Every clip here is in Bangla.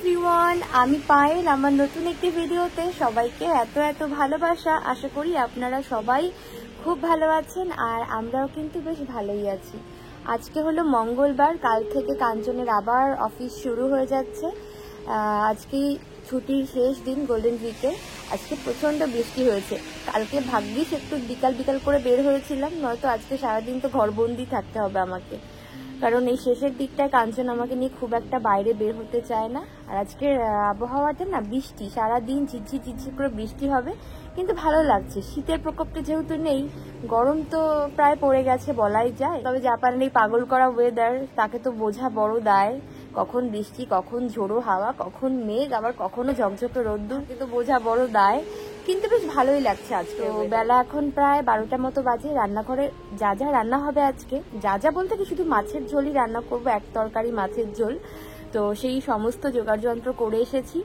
এভরিওয়ান, আমি পায়েল। আমার নতুন একটি ভিডিওতে সবাইকে এত এত ভালোবাসা। আশা করি আপনারা সবাই খুব ভালো আছেন আর আমরাও কিন্তু বেশ ভালোই আছি। আজকে হলো মঙ্গলবার, কাল থেকে কাঞ্চনের আবার অফিস শুরু হয়ে যাচ্ছে। আজকে ছুটির শেষ দিন, গোল্ডেন উইকে। আজকে প্রচণ্ড বৃষ্টি হয়েছে। কালকে ভাগ্যিস একটু বিকাল বিকাল করে বের হয়েছিলাম, নয়তো আজকে সারাদিন তো ঘরবন্দি থাকতে হবে আমাকে, কারণ এই শেষের দিকটায় কাঞ্চন আমাকে নিয়ে খুব একটা বাইরে বের হতে চায় না। আর আজকের আবহাওয়াটা না বৃষ্টি, সারাদিন ঝিরঝির ঝিরঝির করে বৃষ্টি হবে, কিন্তু ভালো লাগছে। শীতের প্রকোপটা যেহেতু নেই, গরম তো প্রায় পড়ে গেছে বলাই যায়। তবে জাপানের এই পাগল করা ওয়েদার, তাকে তো বোঝা বড় দায়। কখন বৃষ্টি, কখন ঝোড়ো হাওয়া, কখন মেঘ, আবার কখনো ঝকঝকে রোদ্দুর, কিন্তু বোঝা বড় দায়। কিন্তু বেশ ভালোই লাগছে আজকে। বেলা এখন প্রায় 12টার মতো বাজে। রান্নাঘরে যা যা রান্না হবে আজকে, যা যা বলতে কি শুধু মাছের ঝোলই রান্না করব, এক তরকারি মাছের ঝোল। তো সেই সমস্ত জোগাড় যন্ত্র করে এসেছি।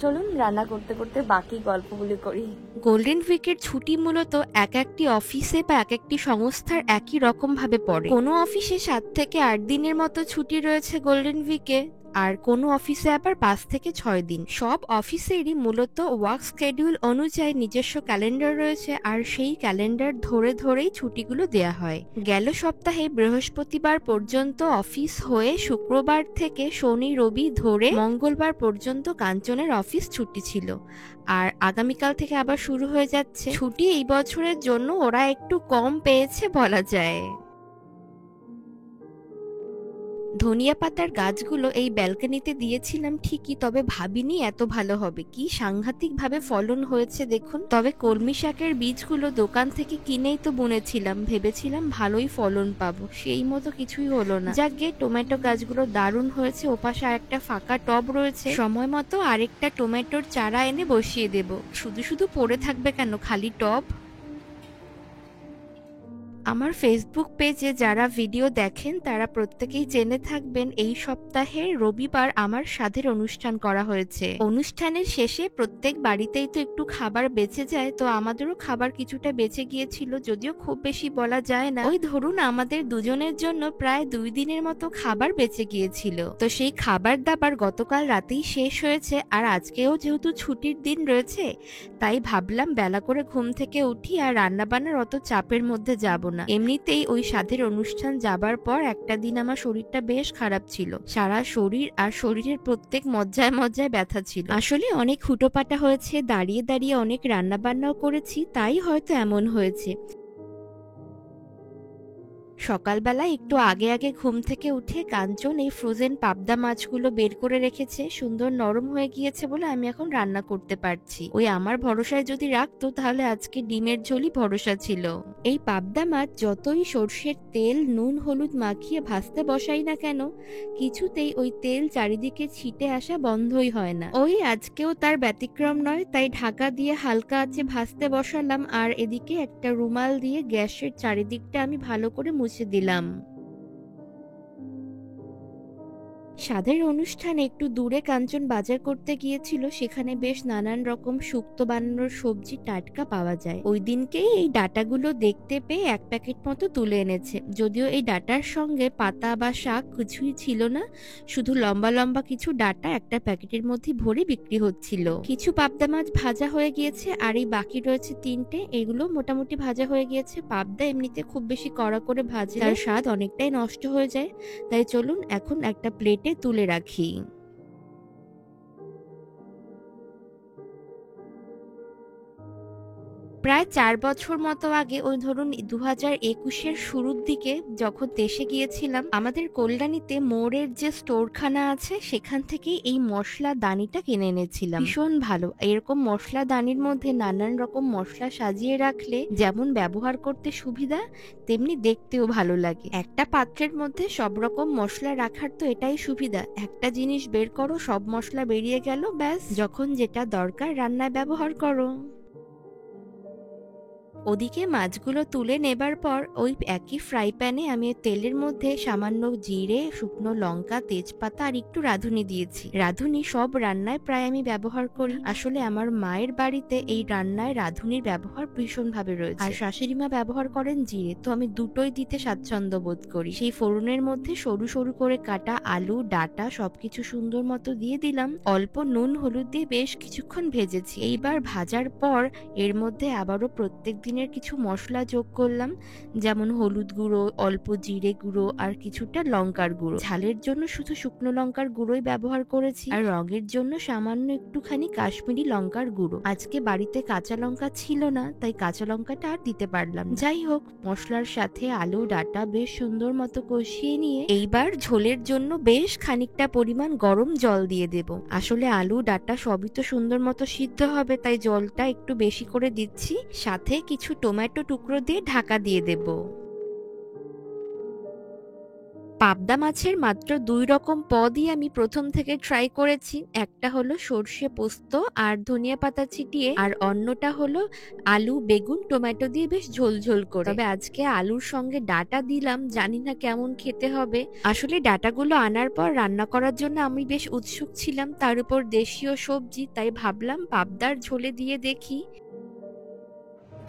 চলুন রান্না করতে করতে বাকি গল্পগুলি করি। গোল্ডেন উইকের ছুটি মূলত এক একটি অফিসে বা এক একটি সংস্থার একই রকম ভাবে পড়ে। কোনো অফিসে 7 থেকে 8 দিনের মতো ছুটি রয়েছে গোল্ডেন উইকে, আর কোনো অফিসে আবার 5 থেকে 6 দিন। সব অফিসেরই মূলত ওয়ার্ক শিডিউল অনুযায়ী নিজস্ব ক্যালেন্ডার রয়েছে, আর সেই ক্যালেন্ডার ধরে ধরেই ছুটিগুলো দেয়া হয়। গেল সপ্তাহে বৃহস্পতিবার পর্যন্ত অফিস হয়ে শুক্রবার থেকে শনি রবি ধরে মঙ্গলবার পর্যন্ত কাঞ্চনের অফিস ছুটি ছিল, আর আগামীকাল থেকে আবার শুরু হয়ে যাচ্ছে ছুটি। এই বছরের জন্য ওরা একটু কম পেয়েছে বলা যায়। ধনিয়া পাতার গাছগুলো এই ব্যালকনিতে দিয়েছিলাম ঠিকই, তবে ভাবিনি এত ভালো হবে। কি সাংঘাতিক ভাবে ফলন হয়েছে দেখুন। তবে কলমি শাকের বীজগুলো দোকান থেকে কিনেই তো বুনেছিলাম, ভেবেছিলাম ভালোই ফলন পাবো, সেই মতো কিছুই হলো না। যাকগে, টমেটো গাছগুলো দারুণ হয়েছে। ওপাশে আরেকটা ফাঁকা টব রয়েছে, সময় মতো আরেকটা টমেটোর চারা এনে বসিয়ে দেব। শুধু শুধু পড়ে থাকবে কেন খালি টব। আমার ফেসবুক পেজে যারা ভিডিও দেখেন তারা প্রত্যেকেই জেনে থাকবেন, এই সপ্তাহে রবিবার আমার স্বাদের অনুষ্ঠান করা হয়েছে। অনুষ্ঠানের শেষে প্রত্যেক বাড়িতেই তো একটু খাবার বেঁচে যায়, তো আমাদেরও খাবার কিছুটা বেঁচে গিয়েছিল, যদিও খুব বেশি বলা যায় না। ওই ধরুন আমাদের দুজনের জন্য প্রায় 2 দিনের মতো খাবার বেঁচে গিয়েছিল। তো সেই খাবার দাবার গতকাল রাতেই শেষ হয়েছে, আর আজকেও যেহেতু ছুটির দিন রয়েছে, তাই ভাবলাম বেলা করে ঘুম থেকে উঠি আর রান্নাবান্নার অত চাপের মধ্যে যাব না। এমনিতেই ওই স্বাদের অনুষ্ঠান যাবার পর একটা দিন আমার শরীরটা বেশ খারাপ ছিল, সারা শরীর আর শরীরের প্রত্যেক মজ্জায় মজ্জায় ব্যথা ছিল। আসলে অনেক হুটোপাটা হয়েছে, দাঁড়িয়ে দাঁড়িয়ে অনেক রান্নাবান্নাও করেছি, তাই হয়তো এমন হয়েছে। সকালবেলা একটু আগে আগে ঘুম থেকে উঠে কাঞ্চন এই ফ্রোজেন পাবদা মাছগুলো বের করে রেখেছে। সুন্দর নরম হয়ে গিয়েছে বলে আমি এখন রান্না করতে পারছি। ওই আমার ভরসায় যদি রাখতো তাহলে আজকে ডিমের ঝোলই ভরসা ছিল। এই পাবদা মাছ যতই সর্ষের তেল নুন হলুদ মাখিয়ে ভাজতে বসাই না কেন, কিছুতেই ওই তেল চারিদিকে ছিটে আসা বন্ধই হয় না। ওই আজকেও তার ব্যতিক্রম নয়, তাই ঢাকা দিয়ে হালকা আঁচে ভাজতে বসালাম, আর এদিকে একটা রুমাল দিয়ে গ্যাসের চারিদিকটা আমি ভালো করে মুছে দিলাম। স্বাদের অনুষ্ঠানে একটু দূরে কাঞ্চন বাজার করতে গিয়েছিল, সেখানে বেশ নানান রকম শুক্তো বানানোর সবজি টাটকা পাওয়া যায়। ওই দিনকেই এই ডাটাগুলো দেখতে পেয়ে 1 প্যাকেট মতো তুলে এনেছে। যদিও এই ডাটার সঙ্গে পাতা বা শাক কিছুই ছিল না, শুধু লম্বা লম্বা কিছু ডাটা একটা প্যাকেটের মধ্যে ভরে বিক্রি হচ্ছিল। কিছু পাবদা মাছ ভাজা হয়ে গিয়েছে, আর এই বাকি রয়েছে 3টে, এগুলো মোটামুটি ভাজা হয়ে গিয়েছে। পাবদা এমনিতে খুব বেশি কড়া করে ভাজলে তার স্বাদ অনেকটাই নষ্ট হয়ে যায়, তাই চলুন এখন একটা প্লেটে তুলে রাখি। প্রায় 4 বছর মতো আগে, ওই ধরুন 2021-এর শুরুর দিকে যখন দেশে গিয়েছিলাম, আমাদের কল্যাণীতে মোড়ের যে স্টোরখানা আছে সেখান থেকে এই মশলা দানিটা কিনে এনেছিলাম। ভীষণ ভালো। এরকম মশলা দানির মধ্যে নানান রকম মশলা সাজিয়ে রাখলে যেমন ব্যবহার করতে সুবিধা, তেমনি দেখতেও ভালো লাগে। একটা পাত্রের মধ্যে সব রকম মশলা রাখার তো এটাই সুবিধা, একটা জিনিস বের করো, সব মশলা বেরিয়ে গেল, ব্যাস যখন যেটা দরকার রান্নায় ব্যবহার করো। ওদিকে মাছগুলো তুলে নেবার পর ওই একই ফ্রাই প্যানে আমি তেলের মধ্যে সামান্য জিরে, শুকনো লঙ্কা, তেজপাতা আর একটু রাঁধুনি দিয়েছি। রাঁধুনি সব রান্নায় প্রায় আমি ব্যবহার করি। আসলে আমার মায়ের বাড়িতে এই রান্নায় রাঁধুনির ব্যবহার ভীষণভাবে রয়েছে, আর শাশুড়ি মা ব্যবহার করেন জিরে, তো আমি দুটোই দিতে স্বাচ্ছন্দ্য বোধ করি। সেই ফোড়নের মধ্যে সরু সরু করে কাটা আলু, ডাঁটা সবকিছু সুন্দর মতো দিয়ে দিলাম। অল্প নুন হলুদ দিয়ে বেশ কিছুক্ষণ ভেজেছি। এইবার ভাজার পর এর মধ্যে আবারও প্রত্যেক দিনের কিছু মশলা যোগ করলাম, যেমন হলুদ গুঁড়ো, অল্প জিরে গুঁড়ো আর কিছুটা লঙ্কার গুঁড়ো। ঝালের জন্য শুধু শুকনো লঙ্কার গুঁড়োই ব্যবহার করেছি, আর রঙের জন্য সামান্য একটুখানি কাশ্মীরি লঙ্কার গুঁড়ো। আজকে বাড়িতে কাঁচা লঙ্কা ছিল না, তাই কাঁচা লঙ্কাটা আর দিতে পারলাম না। যাই হোক, মশলার সাথে আলু ডাঁটা বেশ সুন্দর মতো কষিয়ে নিয়ে এইবার ঝোলের জন্য বেশ খানিকটা পরিমাণ গরম জল দিয়ে দেব। আসলে আলু ডাঁটা সবই তো সুন্দর মতো সিদ্ধ হবে, তাই জলটা একটু বেশি করে দিচ্ছি। সাথে কিছু টমেটো টুকরো দিয়ে ঢাকা দিয়ে দেব। পাবদা মাছের মাত্র 2 রকম পদই আমি প্রথম থেকে ট্রাই করেছি। একটা হলো সর্ষে পোস্ত আর ধনিয়া পাতা ছিটিয়ে, আর অন্যটা হলো আলু, বেগুন, টমেটো দিয়ে বেশ ঝোল ঝোল করে। তবে আজকে আলুর সঙ্গে ডাঁটা দিলাম, জানি না কেমন খেতে হবে। আসলে ডাঁটাগুলো আনার পর রান্না করার জন্য আমি বেশ উৎসুক ছিলাম, তার উপর দেশীয় সবজি, তাই ভাবলাম পাবদার ঝোলে দিয়ে দেখি।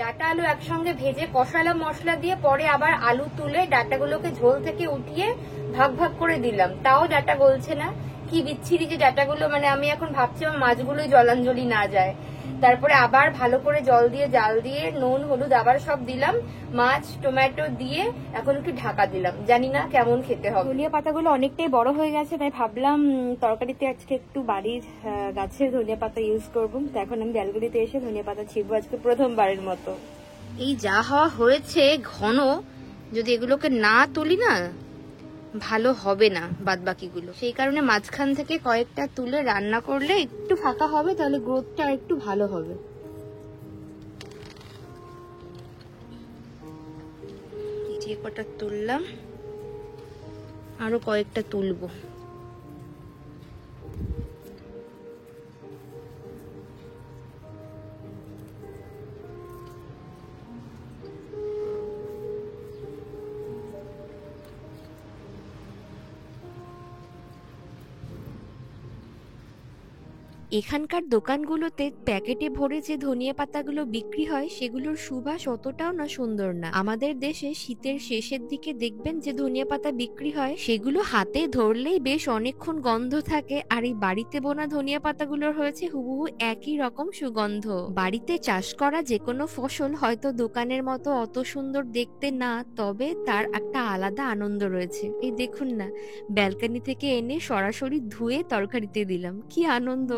ডাটা আলু একসঙ্গে ভেজে কষালাম মশলা দিয়ে, পরে আবার আলু তুলে ডাটাগুলোকে ঝোল থেকে উঠিয়ে ভাগ ভাগ করে দিলাম, তাও ডাটা গলছে না। কি বিচ্ছিরি যে ডাটাগুলো, মানে আমি এখন ভাবছি আমার মাছগুলোই জলাঞ্জলি না যায়। তারপরে আবার ভালো করে জল দিয়ে জাল দিয়ে নুন হলুদ আবার সব দিলাম, মাছ টমেটো দিয়ে এখন একটু ঢাকা দিলাম, জানি না কেমন খেতে হবে। ধনিয়া পাতাগুলো অনেকটাই বড় হয়ে গেছে, তাই ভাবলাম তরকারিতে আজকে একটু বাড়ির গাছের ধনিয়া পাতা ইউজ করবো। তো এখন আমি ব্যালকনিতে এসে ধনিয়া পাতা ছিঁড়বো আজকে প্রথমবারের মতো। এই যা হওয়া হয়েছে ঘন, যদি এগুলোকে না তুলি না ভালো হবে না বাদবাকিগুলো, সেই কারণে মাঝখান থেকে কয়েকটা তুলে রান্না করলে একটু ফাঁকা হবে, তাহলে গ্রোথটা একটু ভালো হবে। যে কটা তুললাম আরো কয়েকটা তুলবো। এখানকার দোকানগুলোতে প্যাকেটে ভরে যে ধনিয়া পাতাগুলো বিক্রি হয় সেগুলোর সুবাস অতটাও না সুন্দর না। আমাদের দেশে শীতের শেষের দিকে দেখবেন যে ধনিয়া পাতা বিক্রি হয়, সেগুলো হাতে ধরলেই বেশ অনেকক্ষণ গন্ধ থাকে, আর এই বাড়িতে বোনা ধনিয়া পাতাগুলোর হয়েছে হুবহু একই রকম সুগন্ধ। বাড়িতে চাষ করা যে কোনো ফসল হয়তো দোকানের মতো অত সুন্দর দেখতে না, তবে তার একটা আলাদা আনন্দ রয়েছে। এই দেখুন না, ব্যালকনি থেকে এনে সরাসরি ধুয়ে তরকারিতে দিলাম, কি আনন্দ।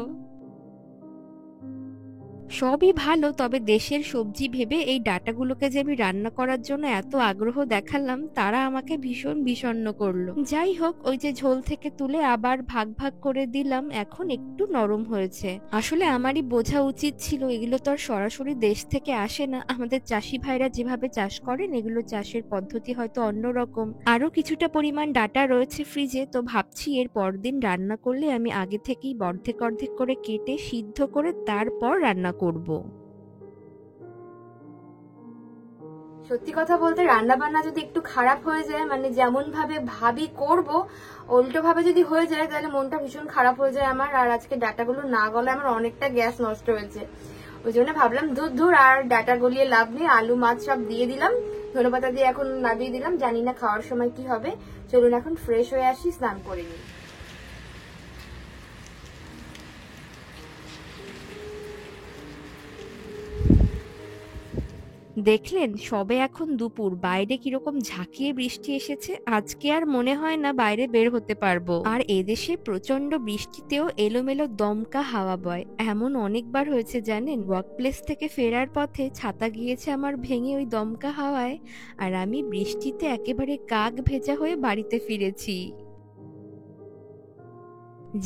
সবই ভালো, তবে দেশের সবজি ভেবে এই ডাঁটাগুলোকে যে আমি রান্না করার জন্য এত আগ্রহ দেখালাম, তারা আমাকে ভীষণ বিষণ্ণ করলো। যাই হোক, ওই যে ঝোল থেকে তুলে আবার ভাগ ভাগ করে দিলাম, এখন একটু নরম হয়েছে। আসলে আমারই বোঝা উচিত ছিল, এগুলো তো আর সরাসরি দেশ থেকে আসে না। আমাদের চাষি ভাইরা যেভাবে চাষ করেন, এগুলো চাষের পদ্ধতি হয়তো অন্যরকম। আরো কিছুটা পরিমাণ ডাঁটা রয়েছে ফ্রিজে, তো ভাবছি এর পরদিন রান্না করলে আমি আগে থেকেই অর্ধেক অর্ধেক করে কেটে সিদ্ধ করে তারপর রান্না করব। সত্যি কথা বলতে রান্না বান্না যদি একটু খারাপ হয়ে যায়, মানে যেমন ভাবে ভাবি করব উল্টো ভাবে যদি হয়ে যায়, তাহলে মনটা ভীষণ খারাপ হয়ে যায় আমার। আর আজকে ডাটাগুলো না গলে আমার অনেকটা গ্যাস নষ্ট হয়েছে, ওই জন্য ভাবলাম ধুর আর ডাটা গলিয়ে লাভ নেই। আলু মাছ সব দিয়ে দিলাম, ধনেপাতা দিয়ে এখন নামিয়ে দিলাম, জানি না খাওয়ার সময় কি হবে। চলুন এখন ফ্রেশ হয়ে আসি, স্নান করে নিই। দেখলেন, সবে এখন দুপুর, বাইরে কিরকম ঝাঁকিয়ে বৃষ্টি এসেছে। আজকে আর মনে হয় না বাইরে বের হতে পারবো। আর এদেশে প্রচন্ড বৃষ্টিতেও এলোমেলো দমকা হাওয়া বয়, এমন অনেকবার হয়েছে জানেন। ওয়ার্ক প্লেস থেকে ফেরার পথে ছাতা গিয়েছে আমার ভেঙে ওই দমকা হাওয়ায়, আর আমি বৃষ্টিতে একেবারে কাক ভেজা হয়ে বাড়িতে ফিরেছি।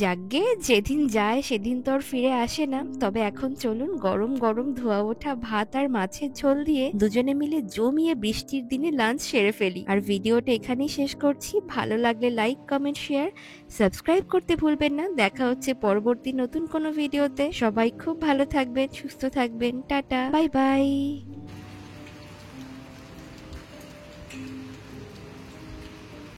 যাগ্গে, যেদিন যায় সেদিন তো আর ফিরে আসে না। তবে এখন চলুন গরম গরম ধোয়া ওঠা ভাত আর মাছের ঝোল দিয়ে দুজনে মিলে জমিয়ে বৃষ্টির দিনে লাঞ্চ সেরে ফেলি। আর ভিডিওটা এখানেই শেষ করছি। ভালো লাগলে লাইক, কমেন্ট, শেয়ার, সাবস্ক্রাইব করতে ভুলবেন না। দেখা হচ্ছে পরবর্তী নতুন কোনো ভিডিওতে। সবাই খুব ভালো থাকবেন, সুস্থ থাকবেন। Tata, bye bye.